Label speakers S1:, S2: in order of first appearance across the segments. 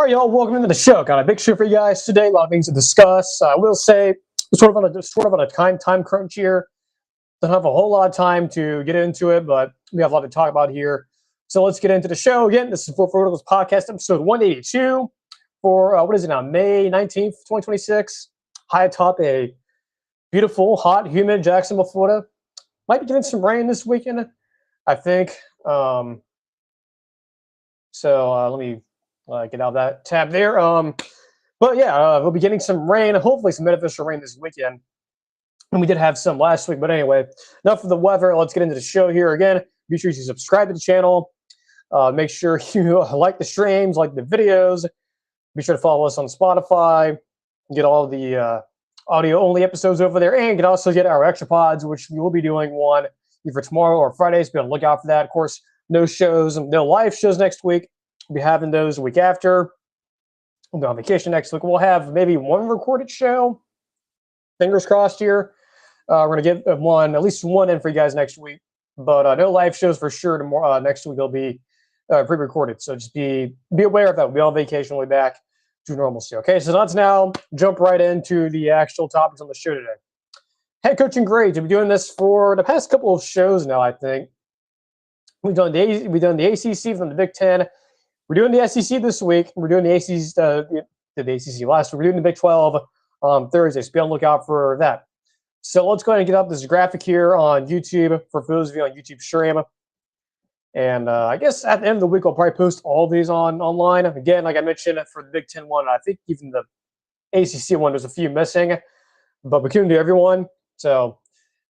S1: All right, y'all, welcome into the show. Got a big show for you guys today. A lot of things to discuss. I will say, sort of on a time crunch here. Don't have a whole lot of time to get into it, but we have a lot to talk about here. So let's get into the show again. This is Full Verticals Podcast, episode 182 for, what is it now, May 19th, 2026. High atop a beautiful, hot, humid Jacksonville, Florida. Might be getting some rain this weekend, I think. Let me get out of that tab there. But yeah, we'll be getting some rain, hopefully some beneficial rain this weekend. And we did have some last week, but anyway, enough of the weather. Let's get into the show here again. Be sure you subscribe to the channel. Make sure you like the streams, like the videos. Be sure to follow us on Spotify. Get all the audio-only episodes over there, and you can also get our extra pods, which we will be doing one either tomorrow or Friday, so be on the lookout for that. Of course, no shows, no live shows next week. We'll be having those a week after. We'll go on vacation next week. We'll have maybe one recorded show. Fingers crossed here. We're going to get at least one in for you guys next week. But no live shows for sure. Tomorrow, next week they'll be pre-recorded. So just be aware of that. We'll be on vacation. We'll be back to normalcy. Okay, so let's now jump right into the actual topics on the show today. Head coaching grades. We've been doing this for the past couple of shows now, I think. We've done the ACC from the Big Ten. We're doing the SEC this week. We're doing the ACC, the ACC last week. We're doing the Big 12 Thursday, so be on the lookout for that. So let's go ahead and get up this graphic here on YouTube for those of you on YouTube stream. And I guess at the end of the week, I'll probably post all these online. Again, like I mentioned, for the Big Ten one, I think even the ACC one, there's a few missing, but we couldn't do everyone. So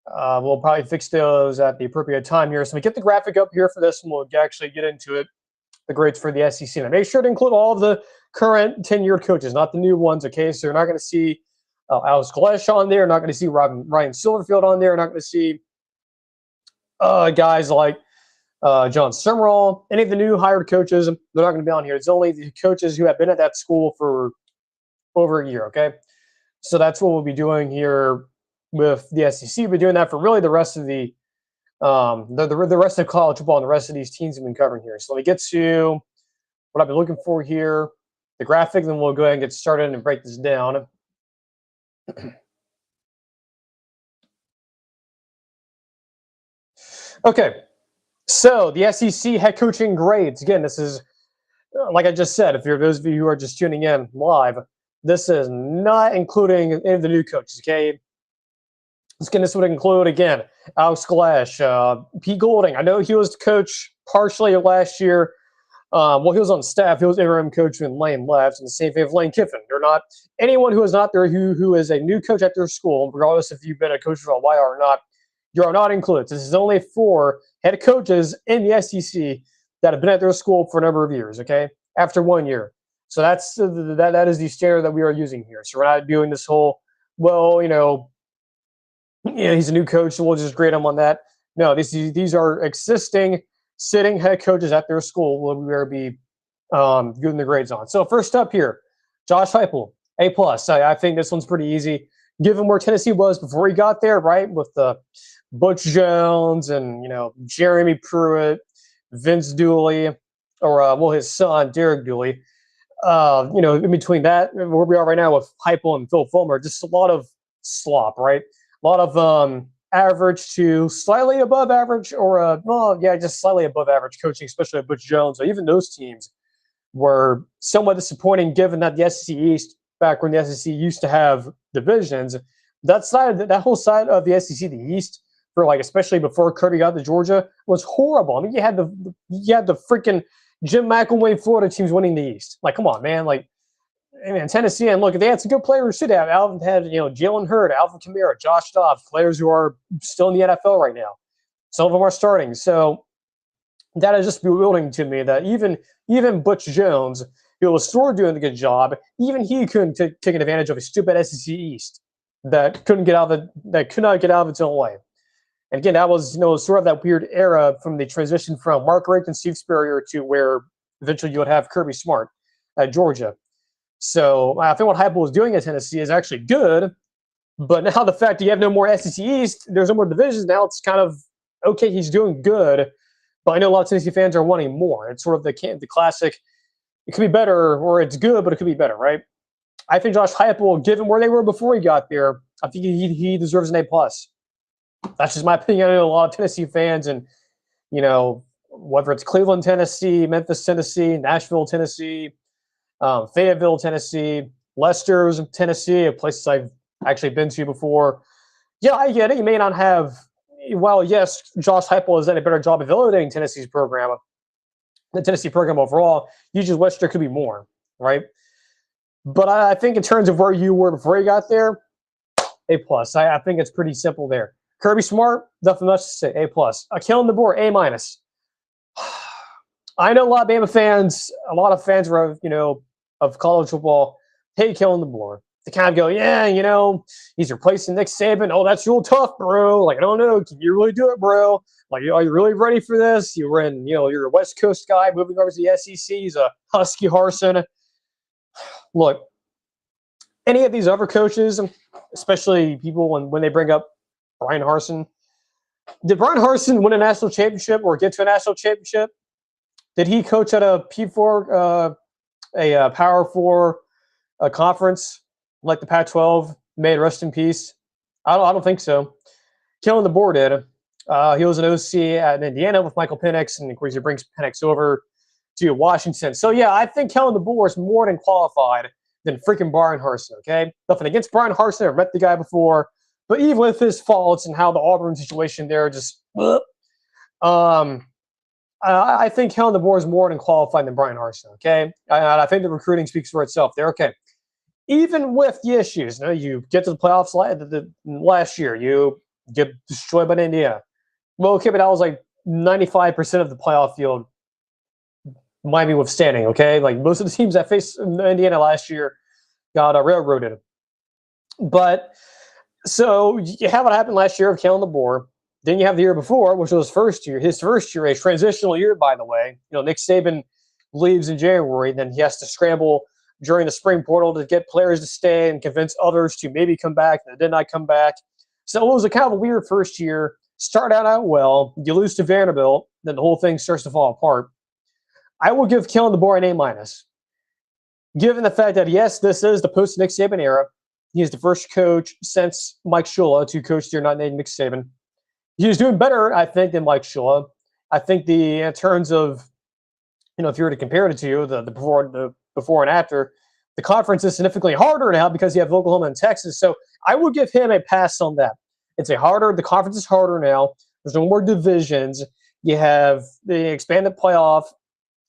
S1: we'll probably fix those at the appropriate time here. So we get the graphic up here for this, and we'll actually get into it. The grades for the SEC. And make sure to include all of the current tenured coaches, not the new ones, okay? So you're not going to see Alex Kalesh on there. You're not going to see Ryan Silverfield on there. You're not going to see guys like John Summerall. Any of the new hired coaches, they're not going to be on here. It's only the coaches who have been at that school for over a year, okay? So that's what we'll be doing here with the SEC. We'll be doing that for really the rest of the rest of college football and the rest of these teams we've been covering here. So let me get to what I've been looking for here, the graphic, then we'll go ahead and get started and break this down. Okay, so the SEC head coaching grades. Again, this is, like I just said, if you're those of you who are just tuning in live, this is not including any of the new coaches, okay? This would include, again, Alex Kalesh, Pete Golding. I know he was the coach partially last year. He was on staff. He was interim coach when Lane left, and the same thing with Lane Kiffin. They're not anyone who is not there who is a new coach at their school, regardless if you've been a coach for a while or not. You are not included. This is only for head coaches in the SEC that have been at their school for a number of years, okay, after 1 year. So that is the standard that we are using here. So we're not doing this whole, he's a new coach, so we'll just grade him on that. No, these are existing sitting head coaches at their school we'll be giving the grades on. So first up here, Josh Heupel, A+. I think this one's pretty easy. Given where Tennessee was before he got there, right, with Butch Jones and, Jeremy Pruitt, Vince Dooley, or, his son, Derek Dooley. In between that, where we are right now with Heupel and Phil Fulmer, just a lot of slop, right? A lot of average to slightly above average, or just slightly above average coaching, especially at Butch Jones. So even those teams were somewhat disappointing, given that the SEC East, back when the SEC used to have divisions, that whole side of the SEC, the East, for especially before Kirby got to Georgia, was horrible. I mean, you had the freaking Jim McElwain Florida teams winning the East. Come on, man. Tennessee, and look, they had some good players too. They had Jalen Hurd, Alvin Kamara, Josh Dobbs, players who are still in the NFL right now. Some of them are starting. So that is just bewildering to me that even Butch Jones, who was sort of doing a good job, even he couldn't take advantage of a stupid SEC East that could not get out of its own way. And again, that was sort of that weird era from the transition from Mark Richt and Steve Spurrier to where eventually you would have Kirby Smart at Georgia. So I think what Heupel was doing at Tennessee is actually good, but now the fact that you have no more SEC East, there's no more divisions, now it's kind of, okay, he's doing good, but I know a lot of Tennessee fans are wanting more. It's sort of the classic, it could be better, or it's good, but it could be better, right? I think Josh Heupel, given where they were before he got there, I think he deserves an A plus. That's just my opinion. I know a lot of Tennessee fans, and whether it's Cleveland, Tennessee, Memphis, Tennessee, Nashville, Tennessee, Fayetteville, Tennessee, Leicester's Tennessee, places I've actually been to before. Yeah, I get it. You may not have. Well, yes, Josh Heupel has done a better job of evaluating Tennessee's program, the Tennessee program overall. You just wish there could be more, right? But I think in terms of where you were before you got there, A plus. I think it's pretty simple there. Kirby Smart, nothing much to say. A plus. Kalen DeBoer, A minus. I know a lot of Bama fans, a lot of fans were, of college football, hate Kalen DeBoer. They kind of go, yeah, he's replacing Nick Saban. Oh, that's real tough, bro. Like, I don't know. Can you really do it, bro? Like, are you really ready for this? You were in, you're a West Coast guy moving over to the SEC. He's a Husky Harsin. Look, any of these other coaches, especially people when they bring up Brian Harsin, did Brian Harsin win a national championship or get to a national championship? Did he coach at a P4, a Power 4 conference like the Pac-12? May it rest in peace. I don't think so. Kalen DeBoer did. He was an OC at Indiana with Michael Penix, and of course he brings Penix over to Washington. So yeah, I think Kalen DeBoer is more than qualified than freaking Brian Harsin. Okay, nothing against Brian Harsin. I've met the guy before, but even with his faults and how the Auburn situation there just, I think Kalen DeBoer is more than qualified than Brian Harsin. Okay, I think the recruiting speaks for itself there. Okay, even with the issues, you get to the playoffs last year, you get destroyed by Indiana. Well, okay, but that was like 95% of the playoff field might be withstanding. Okay, like most of the teams that faced Indiana last year got railroaded. But so you have what happened last year of Kalen DeBoer. Then you have the year before, which was his first year, a transitional year, by the way. Nick Saban leaves in January, then he has to scramble during the spring portal to get players to stay and convince others to maybe come back that did not come back. So it was a kind of a weird first year. Start out well, you lose to Vanderbilt, then the whole thing starts to fall apart. I will give Kalen DeBoer an A minus, given the fact that yes, this is the post Nick Saban era. He is the first coach since Mike Shula to coach there, not named Nick Saban. He's doing better, I think, than Mike Shula. I think in terms of, if you were to compare the two, the before and after, the conference is significantly harder now because you have Oklahoma and Texas. So I would give him a pass on that. The conference is harder now. There's no more divisions. You have the expanded playoff.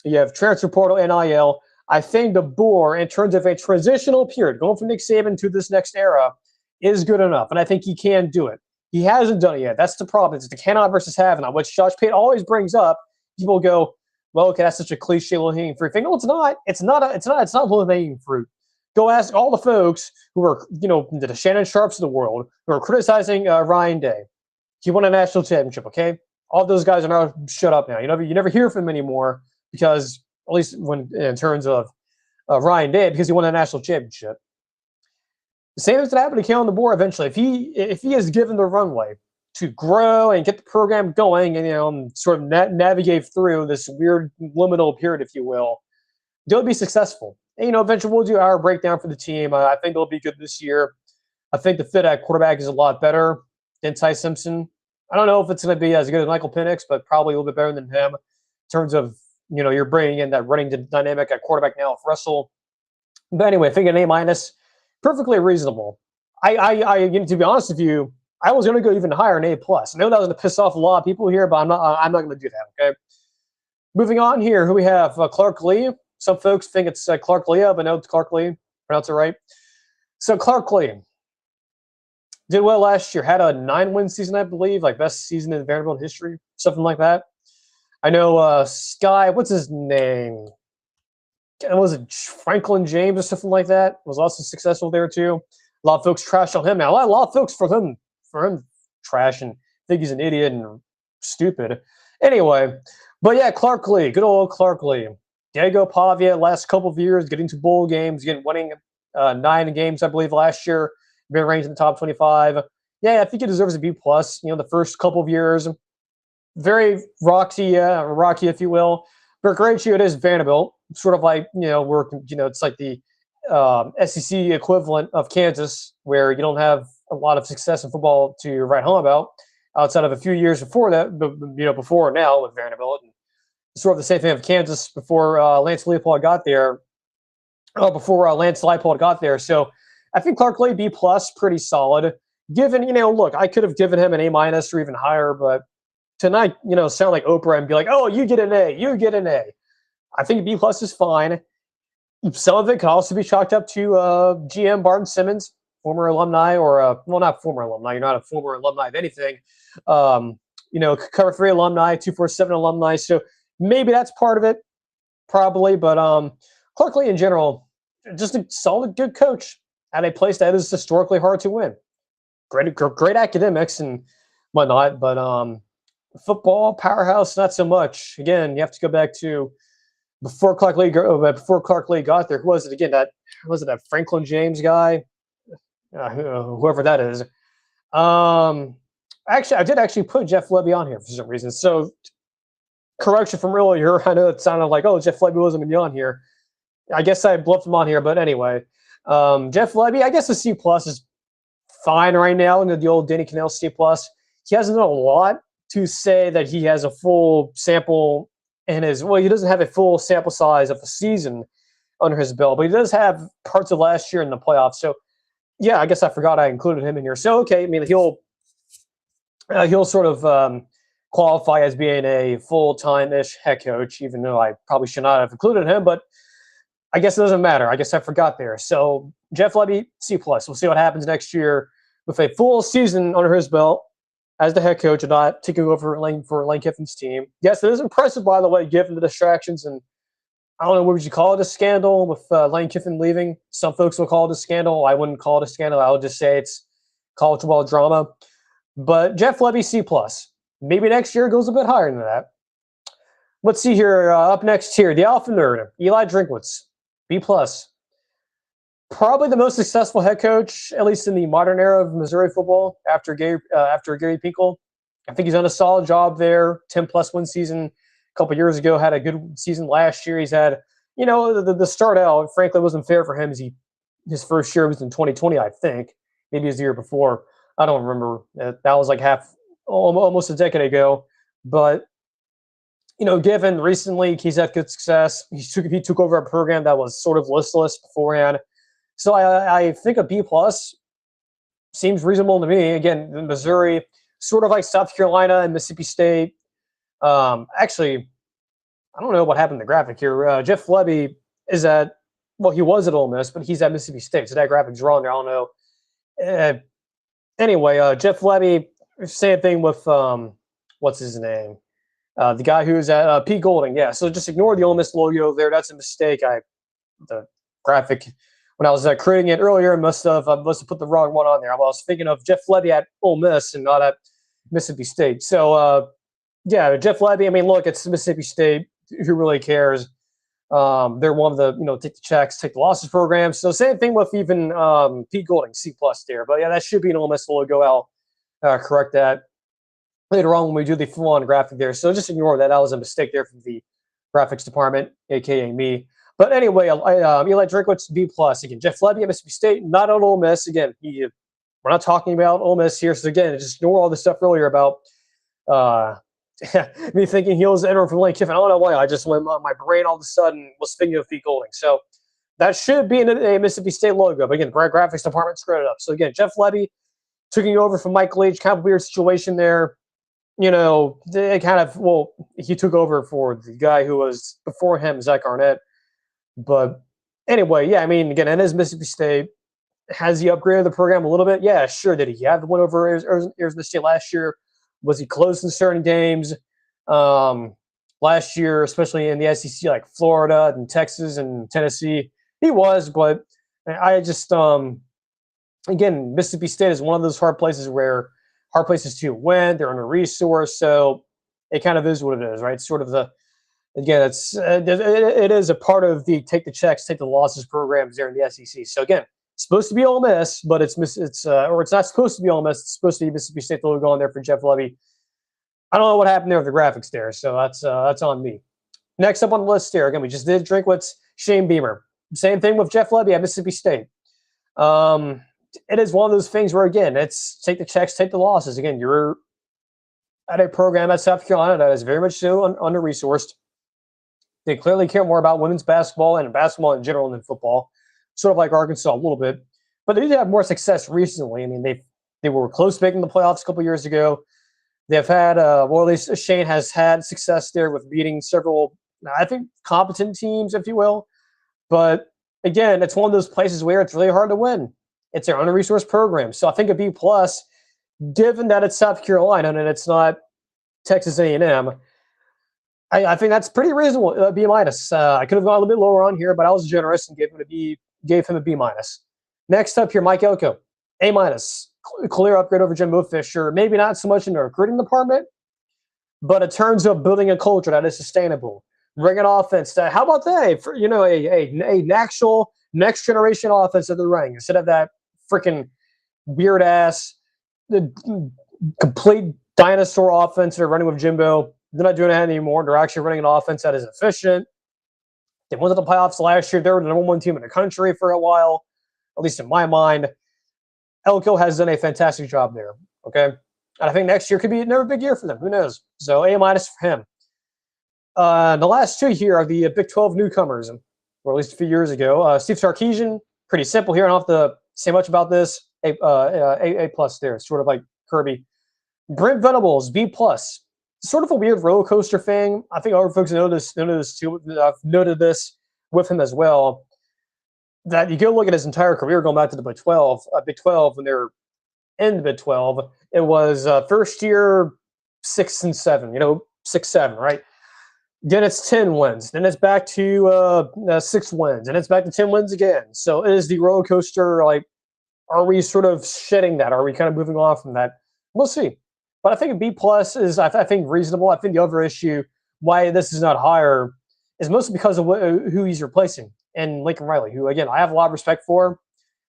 S1: You have transfer portal, NIL. I think DeBoer, in terms of a transitional period, going from Nick Saban to this next era, is good enough. And I think he can do it. He hasn't done it yet. That's the problem. It's the cannot versus have not, which Josh Pate always brings up. People go, well, okay, that's such a cliche low-hanging fruit thing. No, it's not. It's not low-hanging fruit. Go ask all the folks who are, the Shannon Sharps of the world who are criticizing Ryan Day. He won a national championship, okay? All those guys are now shut up now. You never hear from him anymore because, at least in terms of Ryan Day, because he won a national championship. The same is going to happen to Kalen DeBoer eventually. If he is given the runway to grow and get the program going and sort of navigate through this weird liminal period, if you will, they'll be successful. And, eventually we'll do our breakdown for the team. I think they'll be good this year. I think the fit at quarterback is a lot better than Ty Simpson. I don't know if it's going to be as good as Michael Penix, but probably a little bit better than him in terms of, you're bringing in that running dynamic at quarterback now with Russell. But anyway, I think an A minus. Perfectly reasonable. To be honest with you, I was going to go even higher, an A plus. I know that was going to piss off a lot of people here, but I'm not going to do that. Okay. Moving on here, who we have? Clark Lee. Some folks think it's Clark Lea, but no, it's Clark Lee. Pronounce it right. So Clark Lee did well last year. Had a 9-win season, I believe, like best season in Vanderbilt history, something like that. I know Sky. What's his name? Was it Franklin James or something like that? Was also successful there too. A lot of folks trash on him now. A lot of folks for him trash and think he's an idiot and stupid. Anyway, but yeah, Clark Lee, good old Clark Lee. Diego Pavia, last couple of years, getting to bowl games, winning 9 games, I believe, last year. Been ranked in the top 25. Yeah, I think he deserves a B plus. The first couple of years, very rocky, if you will. But great year it is Vanderbilt. sort of like, it's like the SEC equivalent of Kansas, where you don't have a lot of success in football to write home about outside of a few years before that, before now with Vanderbilt. And sort of the same thing of Kansas before Lance Leipold got there. Before Lance Leipold got there. So I think Clark Lea B+, pretty solid. Given, look, I could have given him an A- or even higher, but tonight, sound like Oprah and be like, oh, you get an A, you get an A. I think B+ is fine. Some of it could also be chalked up to GM Barton Simmons, former alumni, or not former alumni. You're not a former alumni of anything. Cover 3 alumni, 247 alumni. So maybe that's part of it, probably. But Clark Lea in general, just a solid, good coach at a place that is historically hard to win. Great academics and whatnot, but football powerhouse, not so much. Again, you have to go back to before Clark Lea got there. Who was it again? That Franklin James guy, whoever that is. Actually, I did put Jeff Lebby on here for some reason. So, correction from earlier. I know it sounded like, oh, Jeff Lebby wasn't going to be on here. I guess I bluffed him on here, but anyway, Jeff Lebby, I guess the C+ is fine right now. The old Danny Cannell C+. He hasn't done a lot to say that he has a full sample in his. Well, he doesn't have a full sample size of the season under his belt, but he does have parts of last year in the playoffs. So, yeah, I guess I forgot I included him in here. So, okay, I mean, he'll sort of qualify as being a full-time-ish head coach, even though I probably should not have included him, but I guess it doesn't matter. I guess I forgot there. So Jeff Lebby, C+. We'll see what happens next year with a full season under his belt as the head coach and not taking over for Lane Kiffin's team. Yes, it is impressive, by the way, given the distractions. And I don't know, what would you call it, a scandal with Lane Kiffin leaving? Some folks will call it a scandal. I wouldn't call it a scandal. I would just say it's college football drama. But Jeff Lebby, C+. Maybe next year goes a bit higher than that. Let's see here. Up next here, the Alpha Nerd, Eli Drinkwitz, B+. Probably the most successful head coach, at least in the modern era of Missouri football, after Gary Pinkel. I think he's done a solid job there. 10+ win season a couple years ago. Had a good season last year. He's had, the start out, frankly, wasn't fair for him. His first year was in 2020, I think. Maybe it was the year before. I don't remember. That was like almost a decade ago. But given recently he's had good success. He took over a program that was sort of listless beforehand. So I think a B+ seems reasonable to me. Again, Missouri, sort of like South Carolina and Mississippi State. Actually, I don't know what happened to the graphic here. Jeff Lebby is he was at Ole Miss, but he's at Mississippi State. So that graphic's wrong there. I don't know. Anyway, Jeff Lebby, same thing with, what's his name? The guy who's at Pete Golding. Yeah, so just ignore the Ole Miss logo there. That's a mistake. The graphic, when I was creating it earlier, I must have put the wrong one on there. I was thinking of Jeff Lebby at Ole Miss and not at Mississippi State. So, yeah, Jeff Lebby, I mean, look, it's Mississippi State. Who really cares? They're one of the, take the checks, take the losses programs. So same thing with even Pete Golding, C+ there. But, yeah, that should be an Ole Miss logo. I'll correct that later on when we do the full-on graphic there. So just ignore that. That was a mistake there from the graphics department, a.k.a. me. But anyway, Eli Drinkwitz, B+. Again, Jeff Lebby at Mississippi State, not at Ole Miss. Again, we're not talking about Ole Miss here. So, again, just ignore all the stuff earlier about me thinking he was the interim from Lane Kiffin. I don't know why. I just went, my brain all of a sudden was thinking of Pete Golding. So that should be a Mississippi State logo. But, again, graphics department screwed it up. So, again, Jeff Lebby taking over from Mike Leach. Kind of weird situation there. They he took over for the guy who was before him, Zach Arnett. But anyway, yeah, I mean, again, it is Mississippi State. Has he upgraded the program a little bit? Yeah, sure. Did he have the win over Arizona State last year? Was he close in certain games last year, especially in the SEC, like Florida and Texas and Tennessee? He was, but I just, again, Mississippi State is one of those hard places to win. They're under-resourced, so it kind of is what it is, right? Sort of it is a part of the take the checks, take the losses programs there in the SEC. So again, it's supposed to be Ole Miss, but it's not supposed to be Ole Miss. It's supposed to be Mississippi State logo on there for Jeff Lebby. I don't know what happened there with the graphics there, so that's on me. Next up on the list here, again, we just did Drinkwitz, Shane Beamer. Same thing with Jeff Lebby at Mississippi State. It is one of those things where, again, it's take the checks, take the losses. Again, you're at a program at South Carolina that is very much so under-resourced. They clearly care more about women's basketball and basketball in general than football, sort of like Arkansas a little bit. But they did have more success recently. I mean, they were close to making the playoffs a couple years ago. They've had, well, at least Shane has had success there with beating several, I think, competent teams, if you will. But again, it's one of those places where it's really hard to win. It's their under-resourced program. So I think a B+, given that it's South Carolina and it's not Texas A&M, I think that's pretty reasonable. B-. I could have gone a little bit lower on here, but I was generous and gave him a B. Next up here, Mike Elko, A-. Clear upgrade over Jimbo Fisher. Maybe not so much in the recruiting department, but in terms of building a culture that is sustainable, bringing offense. How about that? For, a actual next generation offense that they're running instead of that freaking weird ass, complete dinosaur offense they're running with Jimbo. They're not doing that anymore. They're actually running an offense that is efficient. They went to the playoffs last year. They were the number one team in the country for a while, at least in my mind. Elko has done a fantastic job there. Okay. And I think next year could be another big year for them. Who knows? So A- for him. The last two here are the Big 12 newcomers, or at least a few years ago. Steve Sarkisian, pretty simple here. I don't have to say much about this. A+ there, sort of like Kirby. Brent Venables, B+. Sort of a weird roller coaster thing. I think other folks know this too. I've noted this with him as well. That you go look at his entire career going back to the Big 12 when they were in the Big 12. It was first year 6 and 7, 6-7, right? Then it's 10 wins. Then it's back to 6 wins, and it's back to 10 wins again. So it is the roller coaster. Like, are we sort of shedding that? Are we kind of moving on from that? We'll see. But I think a B+ is, I think, reasonable. I think the other issue why this is not higher is mostly because of who he's replacing. And Lincoln Riley, who, again, I have a lot of respect for.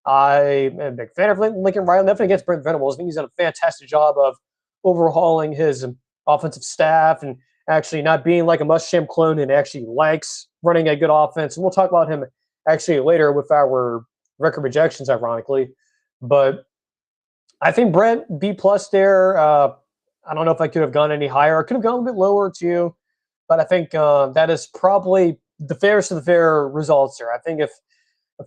S1: I am a big fan of Lincoln Riley. Nothing against Brent Venables. I think he's done a fantastic job of overhauling his offensive staff and actually not being like a Muschamp clone and actually likes running a good offense. And we'll talk about him actually later with our record projections, ironically. But I think Brent, B+ there. I don't know if I could have gone any higher. I could have gone a little bit lower too. But I think that is probably the fairest of the fair results there. I think if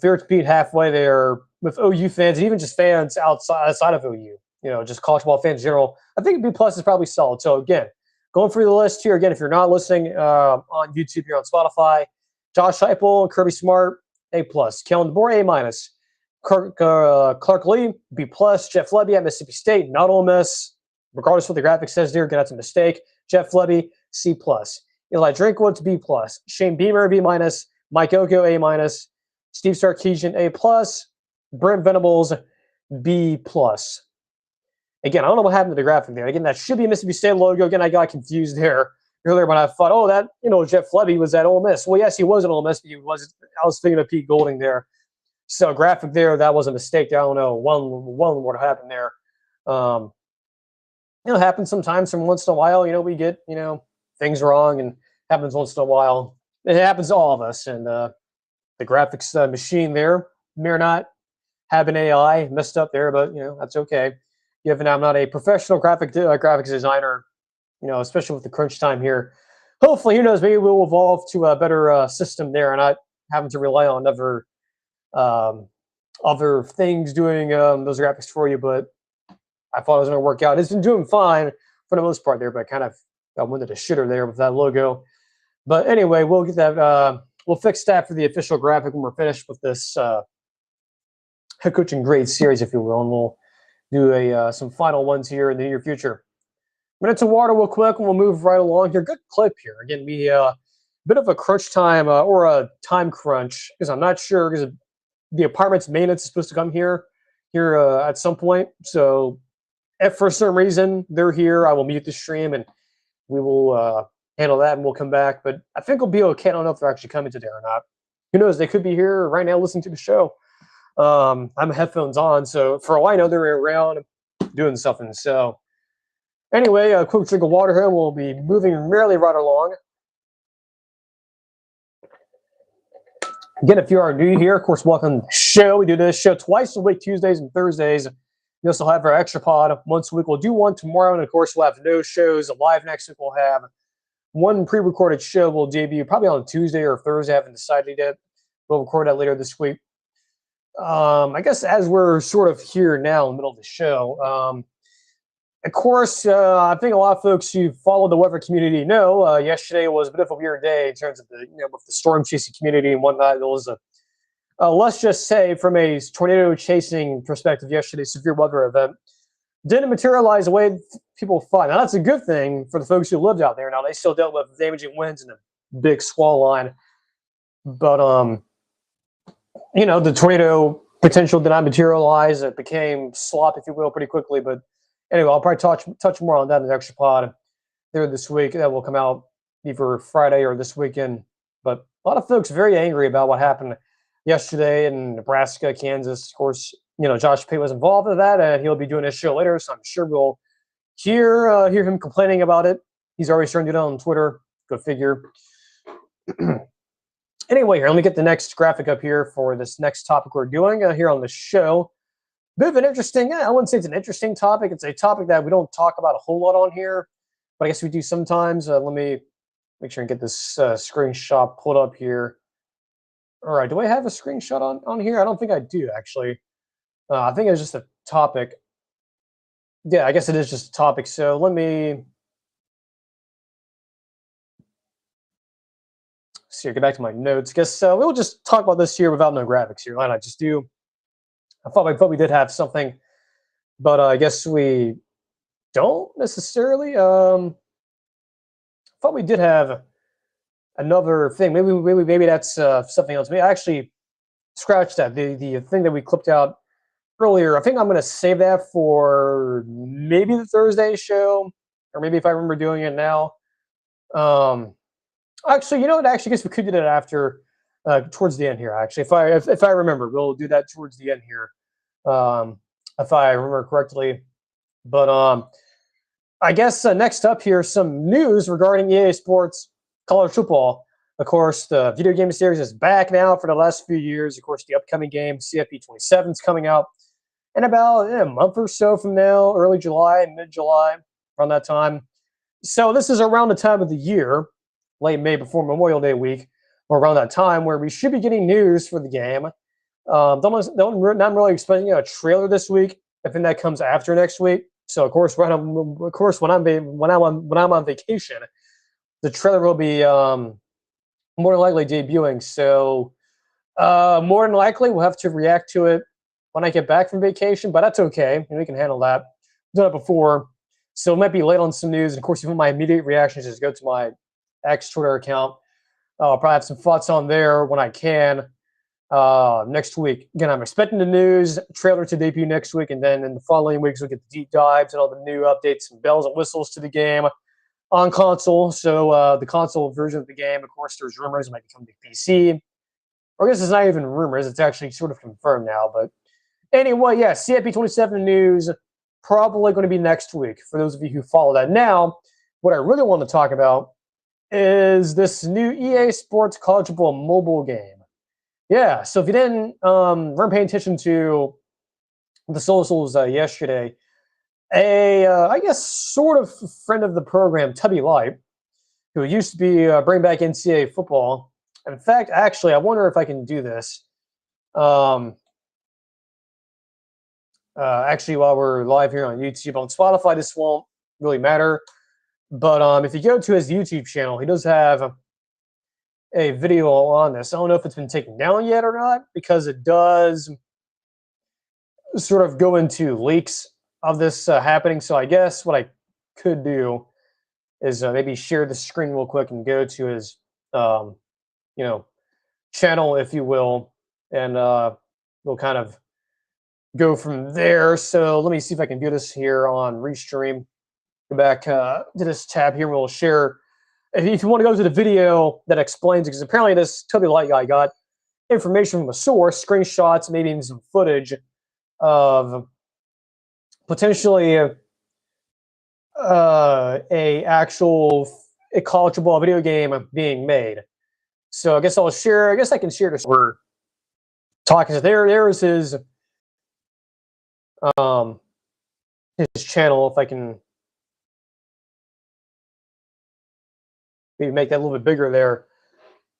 S1: we were to beat halfway there with OU fans, and even just fans outside of OU, just college ball fans in general, I think B+ is probably solid. So again, going through the list here, again, if you're not listening on YouTube, you're on Spotify, Josh Heupel and Kirby Smart, A+. Kalen DeBoer, A-. Clark Lee, B+. Jeff Lebby at Mississippi State, not Ole Miss. Regardless of what the graphic says there, again, that's a mistake. Jeff Lebby, C+. Eli Drinkwitz, B+. Shane Beamer, B-. Mike Elko, A-. Steve Sarkisian, A+. Brent Venables, B+. Again, I don't know what happened to the graphic there. Again, that should be a Mississippi State logo. Again, I got confused there earlier when I thought, oh, that, Jeff Lebby was at Ole Miss. Well, yes, he was at Ole Miss, but I was thinking of Pete Golding there. So graphic there, that was a mistake there. I don't know. One what happened there. It happens sometimes from once in a while. We get, things wrong, and happens once in a while. It happens to all of us. And the graphics machine there may or not have an AI messed up there, but, that's okay. Given I'm not a professional graphics designer, especially with the crunch time here. Hopefully, who knows, maybe we'll evolve to a better system there and not having to rely on other things doing those graphics for you. But I thought it was going to work out. It's been doing fine for the most part there, but I kind of went to the shitter there with that logo. But anyway, we'll get that. We'll fix that for the official graphic when we're finished with this head coaching grade series, if you will, and we'll do some final ones here in the near future. Minutes of water real quick, and we'll move right along here. Good clip here. Again, we bit of a crunch time or a time crunch, because I'm not sure, because the apartment's maintenance is supposed to come here at some point. So if for some reason they're here, I will mute the stream and we will handle that, and we'll come back. But I think we'll be okay. I don't know if they're actually coming today or not. Who knows? They could be here right now listening to the show. I'm headphones on, so for all I know, they're around doing something. So anyway, a quick drink of water here. We'll be moving merrily right along. Again, if you are new here, of course, welcome to the show. We do this show twice a week, Tuesdays and Thursdays. We also have our extra pod once a week. We'll do one tomorrow, and of course, we'll have no shows live next week. We'll have one pre-recorded show will debut probably on Tuesday or Thursday. I haven't decided yet. We'll record that later this week. I guess as we're sort of here now in the middle of the show, of course, I think a lot of folks who follow the weather community know yesterday was a bit of a weird day in terms of the with the storm chasing community and whatnot. It was let's just say from a tornado chasing perspective, yesterday's severe weather event didn't materialize the way people thought. Now that's a good thing for the folks who lived out there. Now they still dealt with damaging winds and a big squall line, but the tornado potential did not materialize. It became slop, if you will, pretty quickly. But anyway, I'll probably touch more on that in the extra pod there this week. That will come out either Friday or this weekend. But a lot of folks very angry about what happened yesterday in Nebraska, Kansas. Of course, Josh Pate was involved in that, and he'll be doing his show later, so I'm sure we'll hear him complaining about it. He's already starting to do that on Twitter. Go figure. Anyway, here, let me get the next graphic up here for this next topic we're doing here on the show. Bit of an interesting, I wouldn't say it's an interesting topic. It's a topic that we don't talk about a whole lot on here, but I guess we do sometimes. Let me make sure and get this screenshot pulled up here. All right, do I have a screenshot on here? I don't think I do, actually. I think it's just a topic. Yeah, I guess it is just a topic. So let me see here, get back to my notes. Guess we'll just talk about this here without no graphics here. Why not just do? I thought we did have something, but I guess we don't necessarily. I thought we did have another thing. Maybe that's something else. Maybe I actually scratched that. The thing that we clipped out earlier. I think I'm going to save that for maybe the Thursday show, or maybe if I remember doing it now. Actually, you know what? Actually, I guess we could do that after, towards the end here. Actually, if I remember, we'll do that towards the end here, if I remember correctly. But I guess next up here, some news regarding EA Sports college football. Of course, the video game series is back now for the last few years. Of course, the upcoming game, CFB 27, is coming out in about a month or so from now, early July, mid-July, around that time. So this is around the time of the year, late May before Memorial Day week, or around that time, where we should be getting news for the game. Not really expecting a trailer this week. I think that comes after next week. So of course, when I'm on vacation, the trailer will be more than likely debuting. So more than likely, we'll have to react to it when I get back from vacation, but that's okay. We can handle that. I've done it before, so it might be late on some news. And of course, even my immediate reactions is go to my X Twitter account. I'll probably have some thoughts on there when I can next week. Again, I'm expecting the news trailer to debut next week, and then in the following weeks, we'll get the deep dives and all the new updates and bells and whistles to the game on console. So the console version of the game, of course, there's rumors it might become the PC. Or I guess it's not even rumors. It's actually sort of confirmed now. But anyway, yeah, CFB 27 news probably going to be next week for those of you who follow that. Now, what I really want to talk about is this new EA Sports College Football mobile game. Yeah, so if you weren't paying attention to the socials yesterday, I guess sort of friend of the program, Tubby Light, who used to be bring back NCAA football. In fact, actually, I wonder if I can do this. Actually, while we're live here on YouTube, on Spotify, this won't really matter. But if you go to his YouTube channel, he does have a video on this. I don't know if it's been taken down yet or not, because it does sort of go into leaks of this happening. So I guess what I could do is maybe share the screen real quick and go to his, channel, if you will, and we'll kind of go from there. So let me see if I can do this here on Restream. Go back to this tab here. We'll share. If you want to go to the video that explains it, because apparently this Toby Light guy got information from a source, screenshots, maybe even some footage of potentially a college football video game being made. So I guess I'll share. I guess I can share this. We're talking. So there's his channel. If I can maybe make that a little bit bigger there.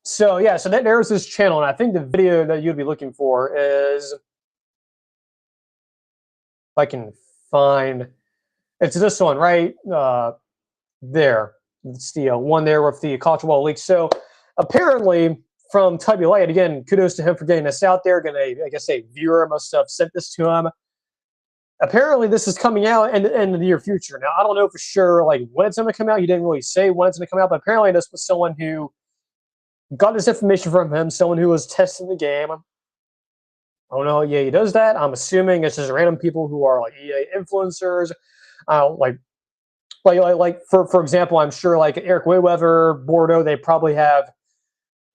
S1: So yeah, so there's his channel, and I think the video that you'd be looking for is, if I can find, it's this one right there. It's the one there with the college football league. So apparently from Tubby Light, again, kudos to him for getting this out there. I guess a viewer must have sent this to him. Apparently this is coming out in the near future. Now, I don't know for sure like when it's going to come out. He didn't really say when it's going to come out, but apparently this was someone who got this information from him, someone who was testing the game. I don't know how EA does that. I'm assuming it's just random people who are like EA influencers. Like for example, I'm sure like Eric Wayweather, Bordeaux, they probably have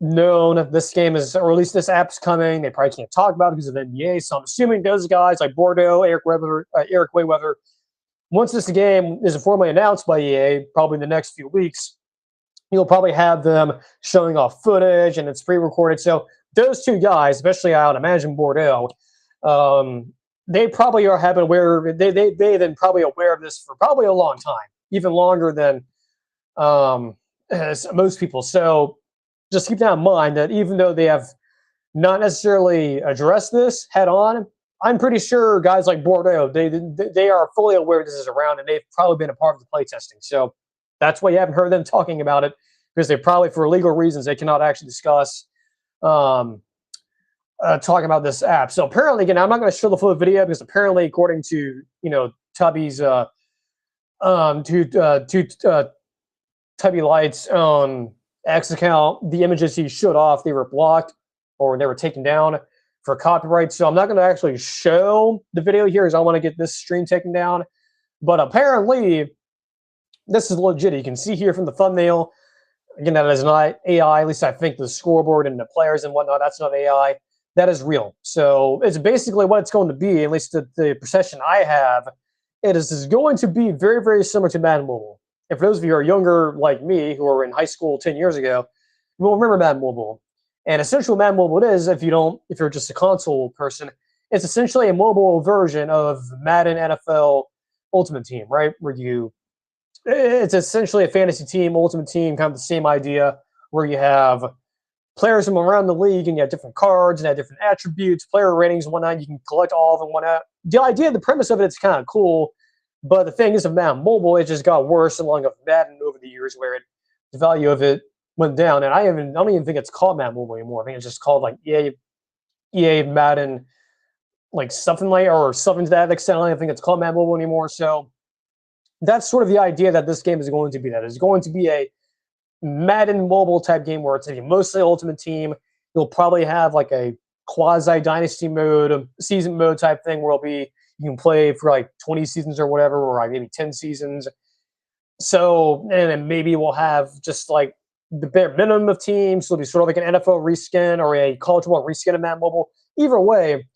S1: known this game is, or at least this app's coming. They probably can't talk about it because of NDA. So I'm assuming those guys like Bordeaux, Eric Wayweather, once this game is formally announced by EA, probably in the next few weeks, you'll probably have them showing off footage and it's pre-recorded. So those two guys, especially I would imagine Bordeaux, they probably are having aware. They've been probably aware of this for probably a long time, even longer than most people. So just keep that in mind that even though they have not necessarily addressed this head on, I'm pretty sure guys like Bordeaux, they are fully aware this is around and they've probably been a part of the playtesting. So that's why you haven't heard them talking about it, because they probably, for legal reasons, they cannot actually discuss talking about this app. So apparently, again, I'm not going to show the full video because apparently, according to Tubby's Tubby Light's X account, the images he showed off, they were blocked or they were taken down for copyright. So I'm not going to actually show the video here because I want to get this stream taken down. But apparently, this is legit. You can see here from the thumbnail. Again, that is not AI. At least I think the scoreboard and the players and whatnot, that's not AI. That is real. So it's basically what it's going to be, at least the perception I have. It is going to be very, very similar to Madden Mobile. And for those of you who are younger like me, who were in high school 10 years ago, you will remember Madden Mobile. And essentially what Madden Mobile is, if you're just a console person, it's essentially a mobile version of Madden NFL Ultimate Team, right? It's essentially a fantasy team, ultimate team, kind of the same idea, where you have players from around the league and you have different cards and have different attributes, player ratings and whatnot. You can collect all of them. Whatnot. The idea, the premise of it, it's kind of cool. But the thing is, of Madden Mobile, it just got worse along with Madden over the years, where the value of it went down. And I don't even think it's called Madden Mobile anymore. I think it's just called like EA Madden, like something like, or something to that extent. I don't think it's called Madden Mobile anymore. So that's sort of the idea that this game is going to be. That it's going to be a Madden Mobile type game where it's going to be mostly Ultimate Team. You'll probably have like a quasi dynasty mode, a season mode type thing where you can play for like 20 seasons or whatever, or like maybe 10 seasons. So, and then maybe we'll have just like the bare minimum of teams. So it'll be sort of like an NFL reskin or a college football reskin of Madden Mobile. Either way,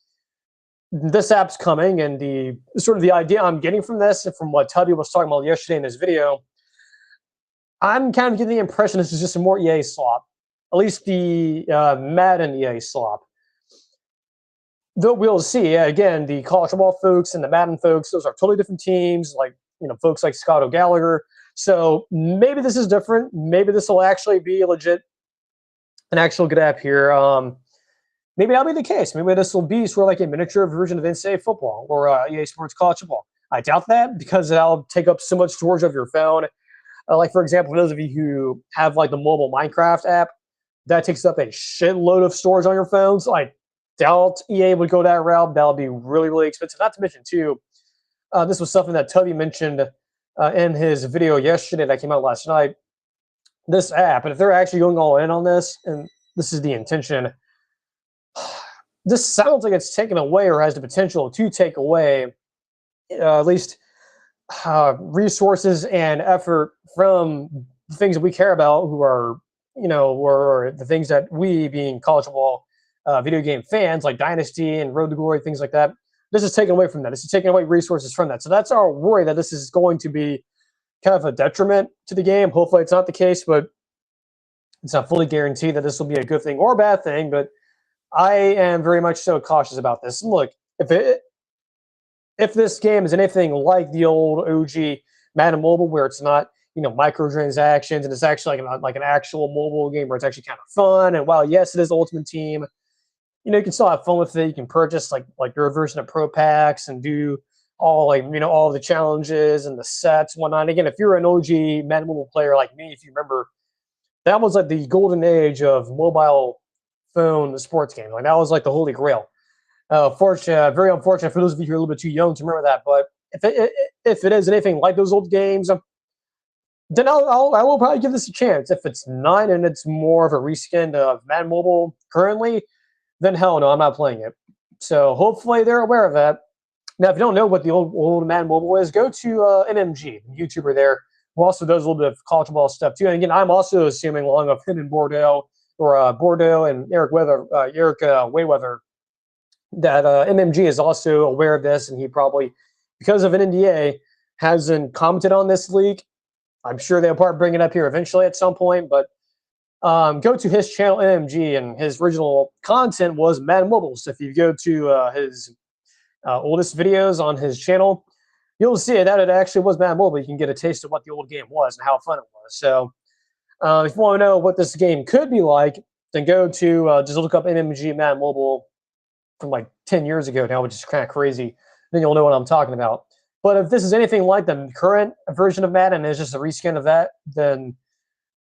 S1: this app's coming, and the sort of the idea I'm getting from this, and from what Tubby was talking about yesterday in this video, I'm kind of getting the impression this is just a more EA slop, at least the Madden EA slop. Though we'll see. Again, the college football folks and the Madden folks, those are totally different teams. Like folks like Scott O'Gallagher. So maybe this is different. Maybe this will actually be an actual good app here. Maybe that'll be the case. Maybe this will be sort of like a miniature version of NCAA football or EA Sports College Football. I doubt that because that'll take up so much storage of your phone. Like, for example, for those of you who have like the mobile Minecraft app, that takes up a shitload of storage on your phones. I doubt EA would go that route. That'll be really, really expensive. Not to mention, too, this was something that Tubby mentioned in his video yesterday that came out last night. This app, and if they're actually going all in on this, and this is the intention, this sounds like it's taken away or has the potential to take away at least resources and effort from the things that we care about, who are, or the things that we, being college football video game fans, like Dynasty and Road to Glory, things like that, this is taken away from that. This is taking away resources from that. So that's our worry, that this is going to be kind of a detriment to the game. Hopefully it's not the case, but It's not fully guaranteed that this will be a good thing or a bad thing, but I am very much so cautious about this. And look, if this game is anything like the old OG Madden Mobile, where it's not microtransactions and it's actually like an actual mobile game where it's actually kind of fun, and while yes, it is Ultimate Team, you can still have fun with it. You can purchase like your version of Pro Packs and do all all the challenges and the sets and whatnot. And again, if you're an OG Madden Mobile player like me, if you remember, that was like the golden age of mobile phone sports game. Like that was like the holy grail. Very unfortunate for those of you who are a little bit too young to remember that. But if it is anything like those old games, then I will probably give this a chance. If it's not and it's more of a reskin of Madden Mobile currently, then hell no, I'm not playing it. So hopefully they're aware of that. Now, if you don't know what the old Madden Mobile is, go to NMG, YouTuber there, who also does a little bit of college ball stuff too. And again, I'm also assuming along with him and Bordeaux and Eric Wayweather, that MMG is also aware of this, and he probably, because of an NDA, hasn't commented on this leak. I'm sure they'll probably bring it up here eventually at some point, but go to his channel, MMG, and his original content was Madden Mobile. So if you go to his oldest videos on his channel, you'll see that it actually was Madden Mobile. You can get a taste of what the old game was and how fun it was. So if you want to know what this game could be like, then go to just look up MMG Madden Mobile from like 10 years ago now, which is kind of crazy. Then you'll know what I'm talking about. But if this is anything like the current version of Madden and it's just a reskin of that, then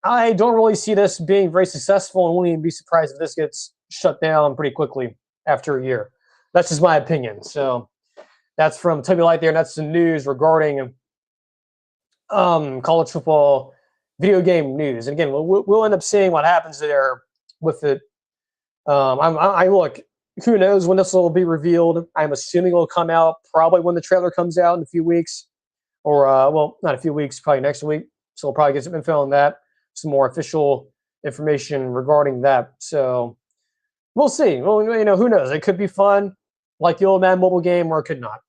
S1: I don't really see this being very successful, and won't even be surprised if this gets shut down pretty quickly after a year. That's just my opinion. So that's from Toby Light there, and that's the news regarding college football video game news. And again, we'll end up seeing what happens there with it. I look, who knows when this will be revealed. I'm assuming it'll come out probably when the trailer comes out in a few weeks, or well, not a few weeks, probably next week. So we'll probably get some info on that, some more official information regarding that. So we'll see. Well, who knows? It could be fun, like the old Madden Mobile game, or it could not.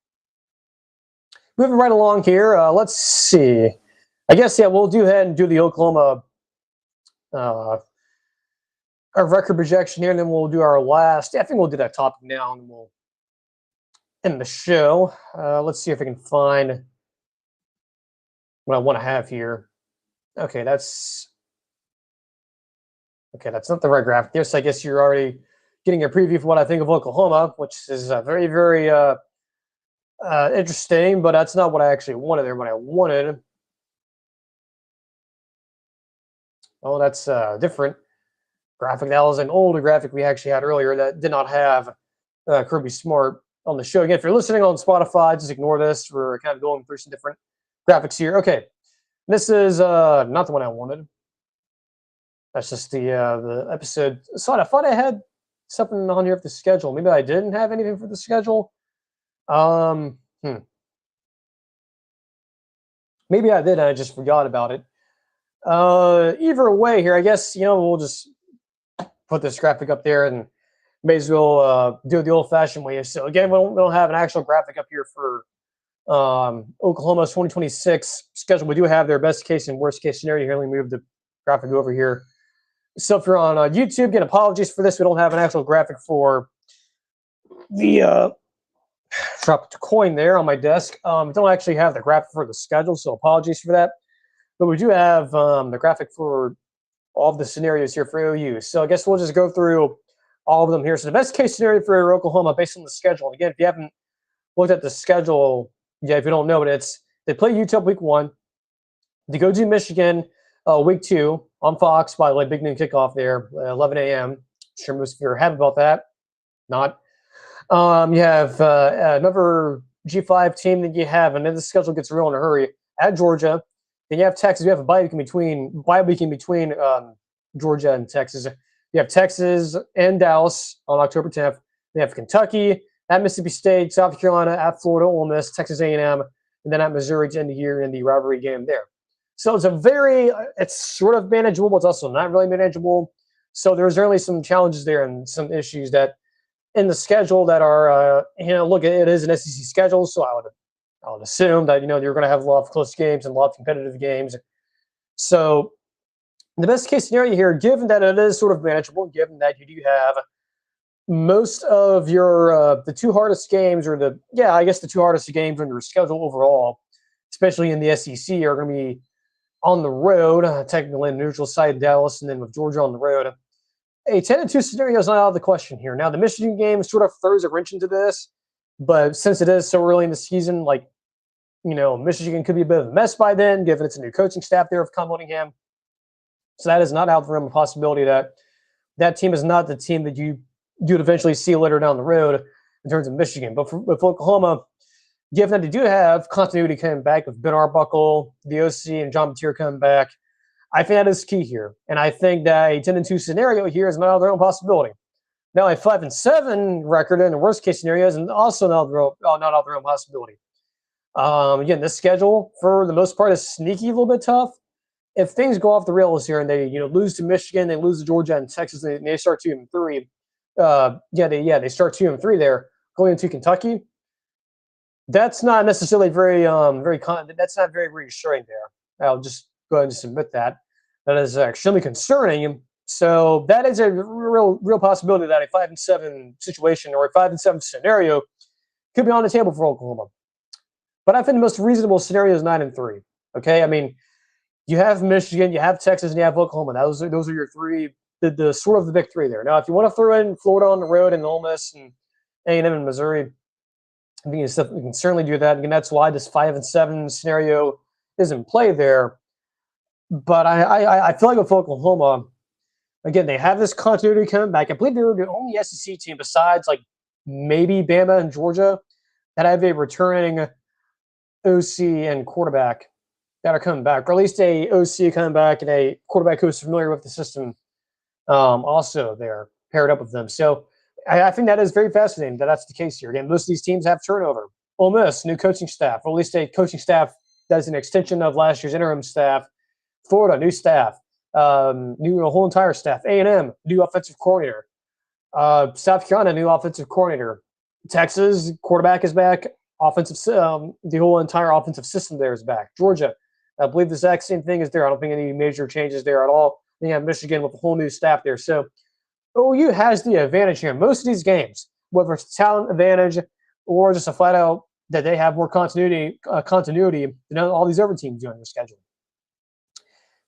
S1: Moving right along here, let's see. I guess, yeah, we'll do ahead and do the Oklahoma our record projection here, and then we'll do our last. I think we'll do that topic now, and we'll end the show. Let's see if I can find what I want to have here. Okay, that's not the right graphic. Yes, I guess you're already getting a preview of what I think of Oklahoma, which is very, very interesting, but that's not what I actually wanted there. What I wanted. Oh, that's different graphic. That was an older graphic we actually had earlier that did not have Kirby Smart on the show. Again, if you're listening on Spotify, just ignore this. We're kind of going through some different graphics here. Okay, this is not the one I wanted. That's just the episode. So I thought I had something on here for the schedule. Maybe I didn't have anything for the schedule. Maybe I did, and I just forgot about it. Either way here, I guess, we'll just put this graphic up there and may as well do it the old-fashioned way. So again, we don't have an actual graphic up here for Oklahoma's 2026 schedule. We do have their best case and worst case scenario here. Let me move the graphic over here. So if you're on YouTube, again, apologies for this. We don't have an actual graphic for the dropped a coin there on my desk. We don't actually have the graphic for the schedule, so apologies for that. But we do have the graphic for all of the scenarios here for OU. So I guess we'll just go through all of them here. So the best case scenario for Oklahoma based on the schedule. And again, if you haven't looked at the schedule, if you don't know it, they play Utah week 1. They go to Michigan week 2 on Fox by like big noon kickoff there, 11 a.m. Sure most of you are happy about that. Not. You have another G5 team that you have, and then the schedule gets real in a hurry at Georgia. Then you have Texas. You have a bye week in between Georgia and Texas. You have Texas and Dallas on October 10th. They have Kentucky at Mississippi State, South Carolina at Florida, Ole Miss, Texas A&M, and then at Missouri to end the year in the rivalry game there. So it's sort of manageable, but it's also not really manageable. So there's certainly some challenges there and some issues that in the schedule that are, look, it is an SEC schedule, so I would assume that, you're going to have a lot of close games and a lot of competitive games. So The best case scenario here, given that it is sort of manageable, given that you do have most of your the two hardest games, or I guess the two hardest games on your schedule overall, especially in the SEC, are going to be on the road, technically in neutral site Dallas, and then with Georgia on the road. A 10-2 scenario is not out of the question here. Now, the Michigan game sort of throws a wrench into this, but since it is so early in the season, Michigan could be a bit of a mess by then, given it's a new coaching staff there of Cunningham. So that is not out of the realm of possibility that team is not the team that you'd eventually see later down the road in terms of Michigan. But with Oklahoma, given that they do have continuity coming back with Ben Arbuckle, the OC, and John Mateer coming back, I think that is key here. And I think that a 10-2 scenario here is not out of their own possibility. Now, a 5-7 record in the worst case scenario is also not out of their own possibility. Again, this schedule, for the most part, is sneaky, a little bit tough. If things go off the rails here and they lose to Michigan, they lose to Georgia and Texas, and they start 2-3. They start 2-3 there, going into Kentucky. That's not necessarily that's not very reassuring there. I'll just go ahead and submit that. That is extremely concerning. So that is a real possibility that a 5-7 situation or a 5-7 scenario could be on the table for Oklahoma. But I think the most reasonable scenario is 9-3. Okay, I mean, you have Michigan, you have Texas, and you have Oklahoma. Those are your three, the sort of the big three there. Now, if you want to throw in Florida on the road and Ole Miss and A&M and Missouri, I think you can certainly do that. And that's why this 5-7 scenario is in play there. But I feel like with Oklahoma, again, they have this continuity coming back. I believe they're the only SEC team besides maybe Bama and Georgia that have a returning OC and quarterback that are coming back, or at least a OC coming back and a quarterback who's familiar with the system also there paired up with them. So I think that is very fascinating that that's the case here. Again, most of these teams have turnover. Ole Miss, new coaching staff, or at least a coaching staff that is an extension of last year's interim staff. Florida, new staff, new whole entire staff. A&M, new offensive coordinator. South Carolina, new offensive coordinator. Texas, quarterback is back. The whole entire offensive system there is back. Georgia, I believe the exact same thing is there. I don't think any major changes there at all. Then you have Michigan with a whole new staff there. So OU has the advantage here. Most of these games, whether it's talent advantage or just a flat out that they have more continuity than all these other teams do on their schedule.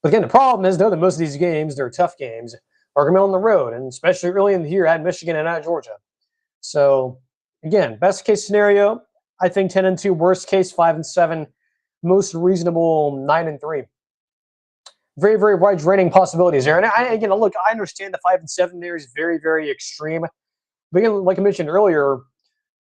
S1: But again, the problem is, though, that most of these games, they're tough games, are going to be on the road, and especially early in the year at Michigan and at Georgia. So, again, best case scenario, I think 10-2. Worst case, 5-7. Most reasonable, 9-3. Very, very wide ranging possibilities there. And I understand the 5-7 there is very, very extreme. But again, like I mentioned earlier,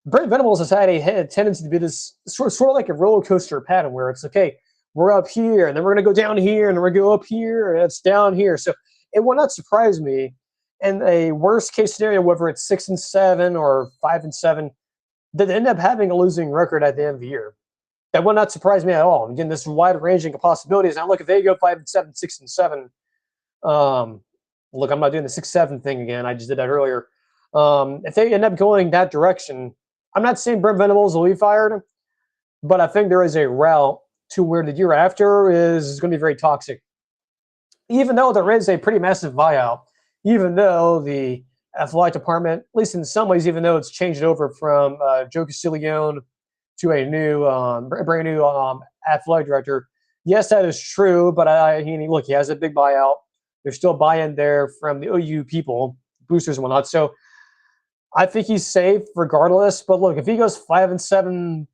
S1: Brent Venables has had a tendency to be this sort of like a roller coaster pattern where it's okay, we're up here, and then we're going to go down here, and then we're going to go up here, and it's down here. So it will not surprise me in a worst case scenario, whether it's 6-7 or 5-7, that they end up having a losing record at the end of the year. That will not surprise me at all. Again, this wide ranging of possibilities. Now, look, if they go 5-7, 6-7, look, I'm not doing the 6-7 thing again. I just did that earlier. If they end up going that direction, I'm not saying Brent Venables will be fired, but I think there is a route to where the year after is going to be very toxic. Even though there is a pretty massive buyout, even though the athletic department, at least in some ways, even though it's changed over from Joe Castiglione to a new, brand new athletic director. Yes, that is true, but he has a big buyout. There's still buy-in there from the OU people, boosters and whatnot. So I think he's safe regardless. But look, if he goes 5-7,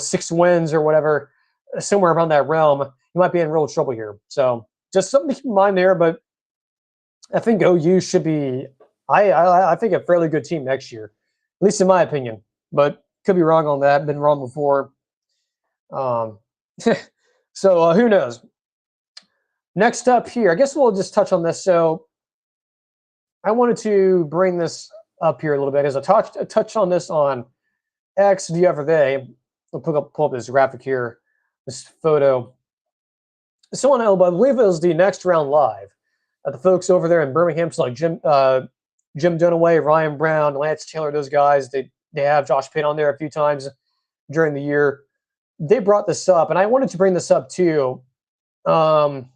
S1: 6 wins or whatever, somewhere around that realm, he might be in real trouble here. So just something to keep in mind there. But I think OU should be, I think, a fairly good team next year, at least in my opinion. But could be wrong on that. Been wrong before. So who knows? Next up here, I guess we'll just touch on this. So I wanted to bring this up here a little bit as I touched on this on X the other day. I'll pull up this graphic here, this photo. Someone else, I believe it was the Next Round Live. The folks over there in Birmingham, so like Jim Dunaway, Ryan Brown, Lance Taylor, those guys, they have Josh Payne on there a few times during the year. They brought this up, and I wanted to bring this up too. The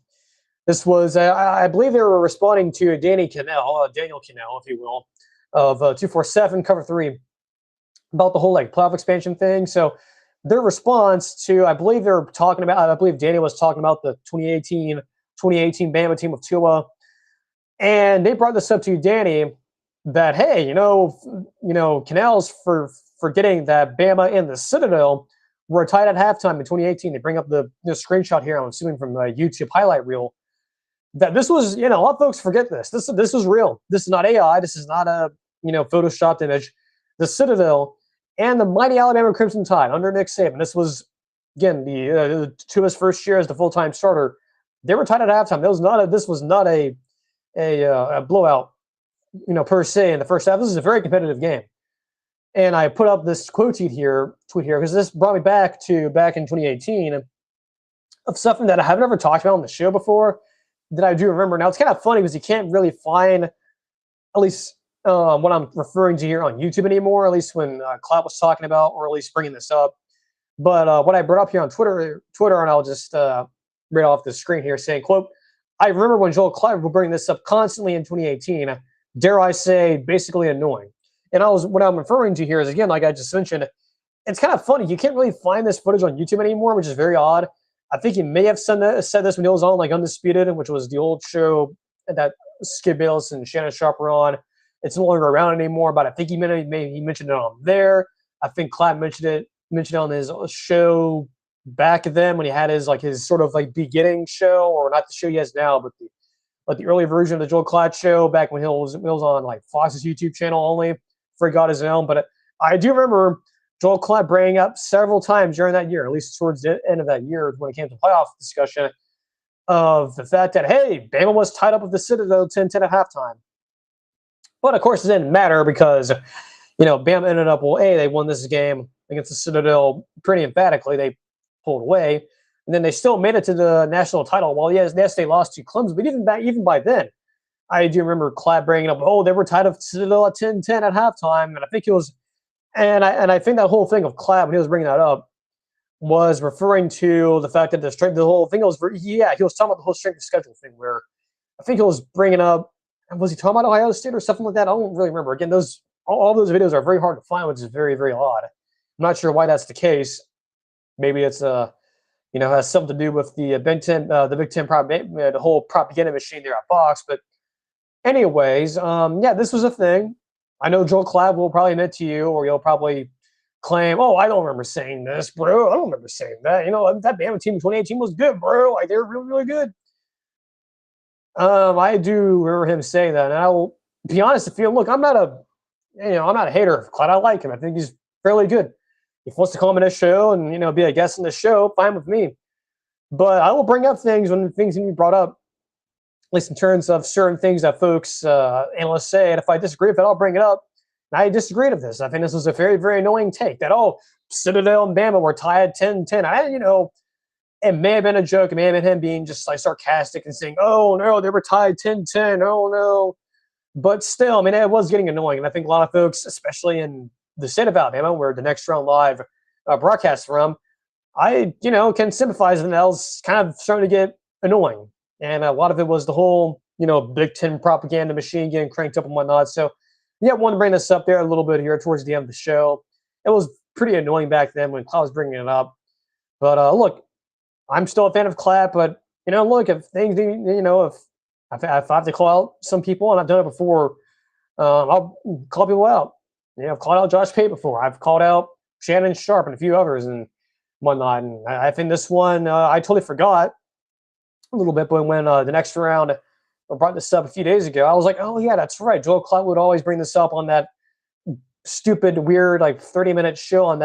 S1: This was, I believe they were responding to Daniel Cannell, if you will, of 247 Cover 3 about the whole like playoff expansion thing. So their response to, I believe Danny was talking about the 2018 Bama team of Tua, and they brought this up to Danny that, hey, Cannell's for forgetting that Bama and the Citadel were tied at halftime in 2018. They bring up the screenshot here, I'm assuming from the YouTube highlight reel, that this was, a lot of folks forget this. This was real. This is not AI. This is not a, photoshopped image. The Citadel and the mighty Alabama Crimson Tide under Nick Saban. This was, again, the Tua's first year as the full-time starter. They were tied at halftime. This was not a blowout, per se in the first half. This is a very competitive game. And I put up this tweet here because this brought me back in 2018 of something that I have never talked about on the show before that I do remember. Now, it's kind of funny because you can't really find, at least what I'm referring to here on YouTube anymore, at least when Cloud was talking about, or at least bringing this up. But what I brought up here on Twitter, and I'll just read off the screen here saying, quote, I remember when Joel Klatt would bring this up constantly in 2018, dare I say, basically annoying. And what I'm referring to here is, again, like I just mentioned, it's kind of funny. You can't really find this footage on YouTube anymore, which is very odd. I think he may have said this when he was on like Undisputed, which was the old show that Skip Bayless and Shannon Sharp were on. It's no longer around anymore, but I think he mentioned it on there. I think Klatt mentioned it on his show back then when he had his sort of like beginning show, or not the show he has now, but the early version of the Joel Klatt show back when he was on like Fox's YouTube channel only. Forgot his own, but I do remember Joel Klatt bringing up several times during that year, at least towards the end of that year when it came to playoff discussion, of the fact that, hey, Bama was tied up with the Citadel 10-10 at halftime. But of course it didn't matter because, Bama ended up, they won this game against the Citadel pretty emphatically. They pulled away, and then they still made it to the national title. Well, yes, they lost to Clemson, but even by then, I do remember Klatt bringing up, they were tied up Citadel at 10-10 at halftime, and I think it was, and I think that whole thing of Klatt when he was bringing that up was referring to the fact that the whole thing was, he was talking about the whole strength of schedule thing, where I think he was bringing up, was he talking about Ohio State or something like that? I don't really remember. Again, all those videos are very hard to find, which is very, very odd. I'm not sure why that's the case. Maybe it's has something to do with the Big Ten, the whole propaganda machine there at Fox, but. Anyways, this was a thing. I know Joel Klatt will probably admit to you, or you'll probably claim, I don't remember saying this, bro. I don't remember saying that. That Bama team in 2018 was good, bro. Like, they were really, really good. I do remember him saying that, and I will be honest with you. Look, I'm not a hater of Klatt. I like him. I think he's fairly good. If he wants to come on this show and be a guest on the show, fine with me. But I will bring up things when things need to be brought up, at least in terms of certain things that folks, analysts say. And if I disagree with it, I'll bring it up. And I disagreed with this. I think this was a very, very annoying take that, Citadel and Bama were tied 10-10. It may have been a joke. It may have been him being just like sarcastic and saying, oh, no, they were tied 10-10. Oh, no. But still, it was getting annoying. And I think a lot of folks, especially in the state of Alabama, where the Next Round Live broadcasts from, I, can sympathize, and that was kind of starting to get annoying. And a lot of it was the whole, Big Ten propaganda machine getting cranked up and whatnot. So, I wanted to bring this up there a little bit here towards the end of the show. It was pretty annoying back then when Klatt was bringing it up. But look, I'm still a fan of Klatt. But look, if things, if I have to call out some people, and I've done it before, I'll call people out. I've called out Josh Pate before. I've called out Shannon Sharp and a few others and whatnot. And I think this one, I totally forgot a little bit, but when the Next Round brought this up a few days ago, I was like, oh yeah, that's right. Joel Klatt would always bring this up on that stupid, weird, like 30-minute show on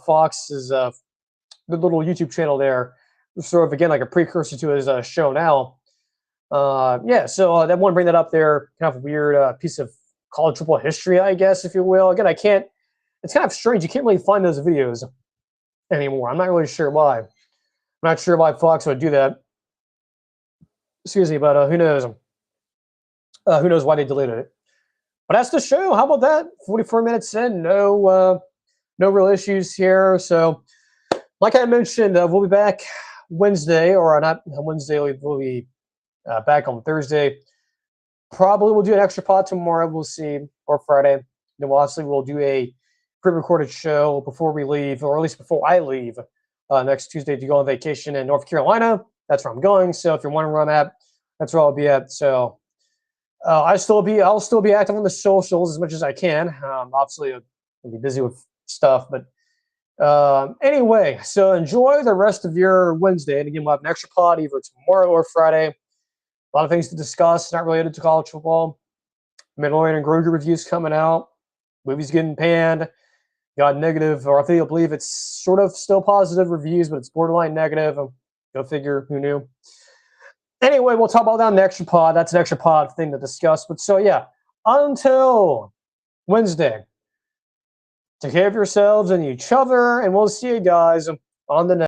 S1: Fox's the little YouTube channel there, sort of again like a precursor to his show now. So that one bring that up there, kind of a weird piece of college football history, I guess, if you will. Again, I can't. It's kind of strange. You can't really find those videos anymore. I'm not really sure why. I'm not sure why Fox would do that. Excuse me, but who knows? Who knows why they deleted it? But that's the show. How about that? 44 minutes in, no real issues here. So, like I mentioned, we'll be back Wednesday, or not Wednesday. We'll be back on Thursday. Probably we'll do an extra pod tomorrow. We'll see, or Friday. Then we'll do a pre-recorded show before we leave, or at least before I leave next Tuesday to go on vacation in North Carolina. That's where I'm going. So if you're wondering where I'm at, that's where I'll be at. So I'll still be active on the socials as much as I can. Obviously, I'll be busy with stuff, but anyway, so enjoy the rest of your Wednesday. And again, we'll have an extra pod either tomorrow or Friday. A lot of things to discuss, not related to college football. Mandalorian and Grogu reviews coming out. Movies getting panned. Got negative, or I believe it's sort of still positive reviews, but it's borderline negative. Go figure, who knew? Anyway, we'll talk about that in the extra pod. That's an extra pod thing to discuss. But so, yeah, until Wednesday, take care of yourselves and each other, and we'll see you guys on the next.